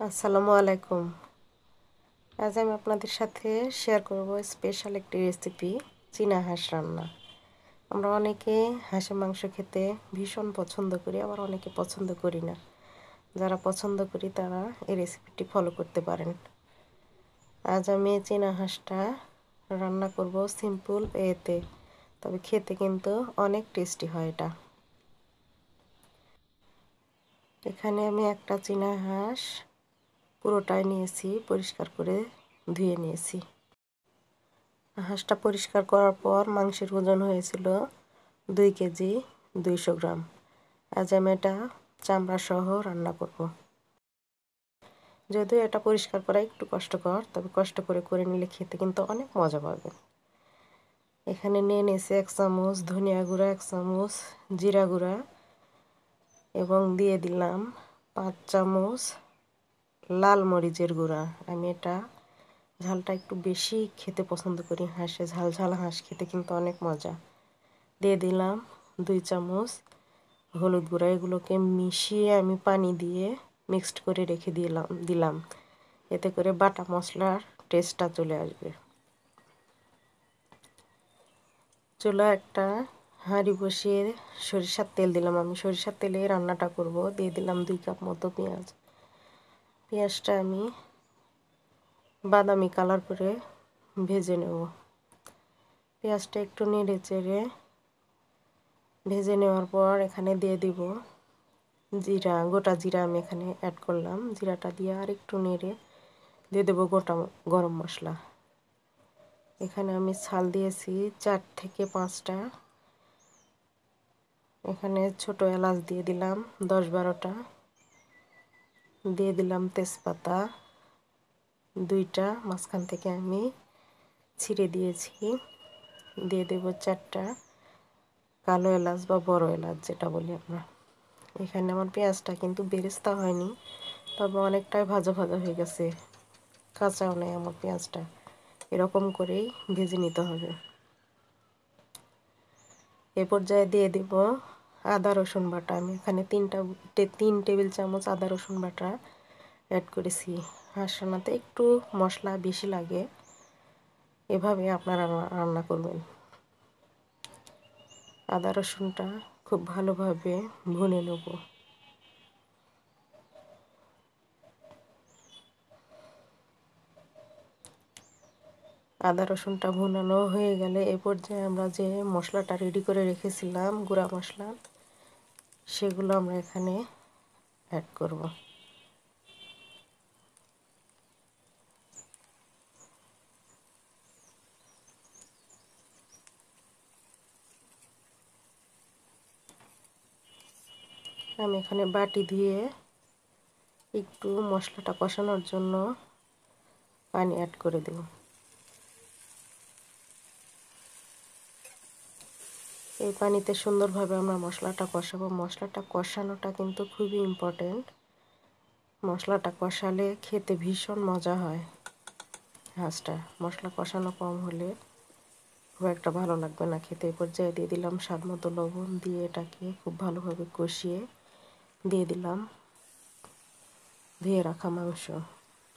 আসসালামু আলাইকুম। আজ আমি আপনাদের সাথে শেয়ার করব স্পেশাল একটি রেসিপি, চীনা হাঁস রান্না। আমরা অনেকে হাঁসের মাংস খেতে ভীষণ পছন্দ করি, আবার অনেকে পছন্দ করি না। যারা পছন্দ করি তারা এই রেসিপিটি ফলো করতে পারেন। আজ আমি চীনা হাঁসটা রান্না করব সিম্পল এতে, তবে খেতে কিন্তু অনেক টেস্টি হয় এটা। এখানে আমি একটা চীনা হাঁস পুরোটাই নিয়েছি, পরিষ্কার করে ধুয়ে নিয়েছি। হাঁসটা পরিষ্কার করার পর মাংসের ওজন হয়েছিল 2 কেজি 200 গ্রাম। আজ আমি এটা চামড়া সহ রান্না করব। যদিও এটা পরিষ্কার করা একটু কষ্টকর, তবে কষ্ট করে করে নিলে খেতে কিন্তু অনেক মজা পাবে। এখানে নিয়ে নিয়েছি 1 চামচ ধনিয়া গুঁড়া, 1 চামচ জিরা গুঁড়া এবং দিয়ে দিলাম 5 চামচ লাল মরিচের গুঁড়া। আমি এটা ঝালটা একটু বেশি খেতে পছন্দ করি, হাঁসে ঝাল ঝাল হাঁস খেতে কিন্তু অনেক মজা। দিয়ে দিলাম 2 চামচ হলুদ গুঁড়া। এগুলোকে মিশিয়ে আমি পানি দিয়ে মিক্সড করে রেখে দিলাম, এতে করে বাটা মশলার টেস্টটা চলে আসবে। চুলা একটা হাঁড়ি বসিয়ে সরিষার তেল দিলাম। আমি সরিষার তেলে রান্নাটা করব। দিয়ে দিলাম 2 কাপ মতো পেঁয়াজ। পেঁয়াজটা আমি বাদামি কালার করে ভেজে নেব। পেঁয়াজটা একটু নেড়ে চেড়ে ভেজে নেওয়ার পর এখানে দিয়ে দিব জিরা, গোটা জিরা আমি এখানে অ্যাড করলাম। জিরাটা দিয়ে আর একটু নেড়ে দিয়ে দেবো গোটা গরম মশলা। এখানে আমি ছাল দিয়েছি 4 থেকে 5টা। এখানে ছোট এলাচ দিয়ে দিলাম 10-12টা। দিয়ে দিলাম তেজপাতা 2টা, মাঝখান থেকে আমি ছিঁড়ে দিয়েছি। দিয়ে দেবো 4টা কালো এলাচ বা বড় এলাচ, যেটা বলি আমরা। এখানে আমার পেঁয়াজটা কিন্তু বেরেস্তা হয়নি, তবে অনেকটাই ভাজা ভাজা হয়ে গেছে, কাঁচাও নেই আমার পেঁয়াজটা। এরকম করেই ভেজে নিতে হবে। এ পর্যায়ে দিয়ে দেব আদা রসুন বাটা। আমি এখানে 3 টেবিল চামচ আদা রসুন বাটা অ্যাড করেছি। হাঁস রান্নাতে একটু মশলা বেশি লাগে, এভাবে আপনারা রান্না করবেন। আদা রসুনটা খুব ভালোভাবে ভুনে নেব। আদা রসুনটা ভুনানো হয়ে গেলে এ পর্যায়ে আমরা যে মশলাটা রেডি করে রেখেছিলাম, গুঁড়া মশলা, সেগুলো আমরা এখানে অ্যাড করব। আমি এখানে বাটি দিয়ে একটু মশলাটা কষানোর জন্য পানি অ্যাড করে দেব। এই পানিতে সুন্দরভাবে আমরা মশলাটা কষাবো। মশলাটা কষানোটা কিন্তু খুবই ইম্পর্টেন্ট। মশলাটা কষালে খেতে ভীষণ মজা হয় হাঁসটা। মশলা কষানো কম হলে খুব একটা ভালো লাগবে না খেতে। এই পর্যায়ে দিয়ে দিলাম স্বাদ মতো লবণ। দিয়ে এটাকে খুব ভালোভাবে কষিয়ে দিয়ে দিলাম ধুয়ে রাখা মাংস।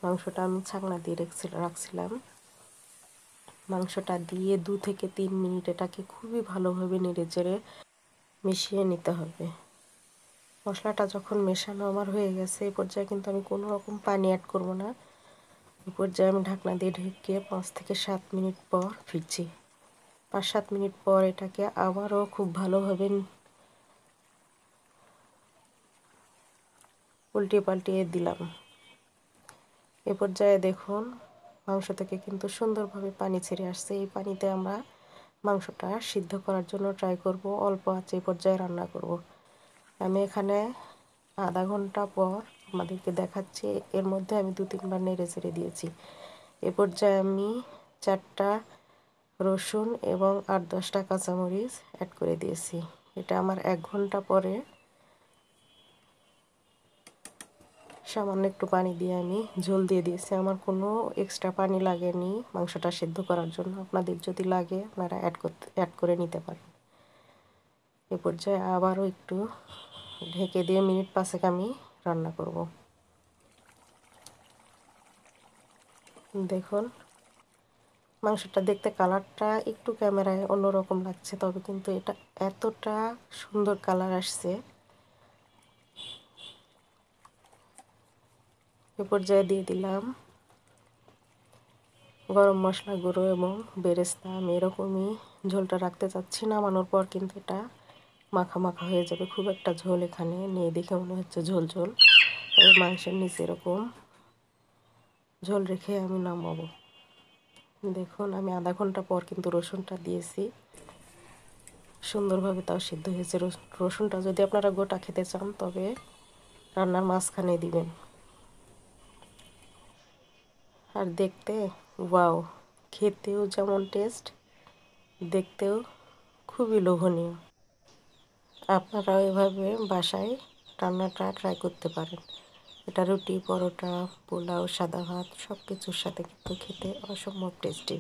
মাংসটা আমি ছাকনা দিয়ে রাখছিলাম। মাংসটা দিয়ে 2 থেকে 3 মিনিট এটাকে খুবই ভালোভাবে নেড়েচেড়ে মিশিয়ে নিতে হবে। মশলাটা যখন মেশানো আমার হয়ে গেছে, এই পর্যায়ে কিন্তু আমি কোনো রকম পানি অ্যাড করব না। এই পর্যায়ে আমি ঢাকনা দিয়ে ঢেকে 5 থেকে 7 মিনিট পর ফিরছি। 5-7 মিনিট পর এটাকে আবারও খুব ভালোভাবে উল্টে পাল্টিয়ে দিলাম। এ পর্যায়ে দেখুন মাংস থেকে কিন্তু সুন্দরভাবে পানি ছেড়ে আসছে। এই পানিতে আমরা মাংসটা সিদ্ধ করার জন্য ট্রাই করব, অল্প আঁচে এই পর্যায়ে রান্না করব। আমি এখানে আধা ঘন্টা পর আমাদেরকে দেখাচ্ছি। এর মধ্যে আমি 2-3 বার নেড়ে চেড়ে দিয়েছি। এ পর্যায়ে আমি 4টা রসুন এবং 8-10টা কাঁচামরিচ অ্যাড করে দিয়েছি। এটা আমার 1 ঘন্টা পরে সামান্য একটু পানি দিয়ে আমি ঝোল দিয়ে দিয়েছি। আমার কোনো এক্সট্রা পানি লাগেনি মাংসটা সিদ্ধ করার জন্য। আপনাদের যদি লাগে আপনারা অ্যাড করে নিতে পারেন। এ পর্যায়ে আবারও একটু ঢেকে দিয়ে মিনিট 5 আমি রান্না করব। দেখুন মাংসটা দেখতে কালারটা একটু ক্যামেরায় অন্যরকম লাগছে, তবে কিন্তু এটা এতটা সুন্দর কালার আসছে। এ পর্যায়ে দিয়ে দিলাম গরম মশলা গুঁড়ো এবং বেরেস্তা। আমি এরকমই ঝোলটা রাখতে চাচ্ছি, নামানোর পর কিন্তু এটা মাখা মাখা হয়ে যাবে। খুব একটা ঝোল এখানে নেই, দেখে মনে হচ্ছে ঝোল ঝোল। তবে মাংসের নিচে এরকম ঝোল রেখে আমি নামাবো। দেখুন আমি আধা ঘন্টা পর কিন্তু রসুনটা দিয়েছি, সুন্দরভাবে তাও সিদ্ধ হয়েছে। রসুনটা যদি আপনারা গোটা খেতে চান তবে রান্নার মাঝখানে দিবেন। আর দেখতে ওয়াও, খেতেও যেমন টেস্ট, দেখতেও খুবই লোভনীয়। আপনারাও এভাবে বাসায় রান্নাটা ট্রাই করতে পারেন। এটা রুটি, পরোটা, পোলাও, সাদা ভাত সব কিছুর সাথে কিন্তু খেতে অসম্ভব টেস্টি।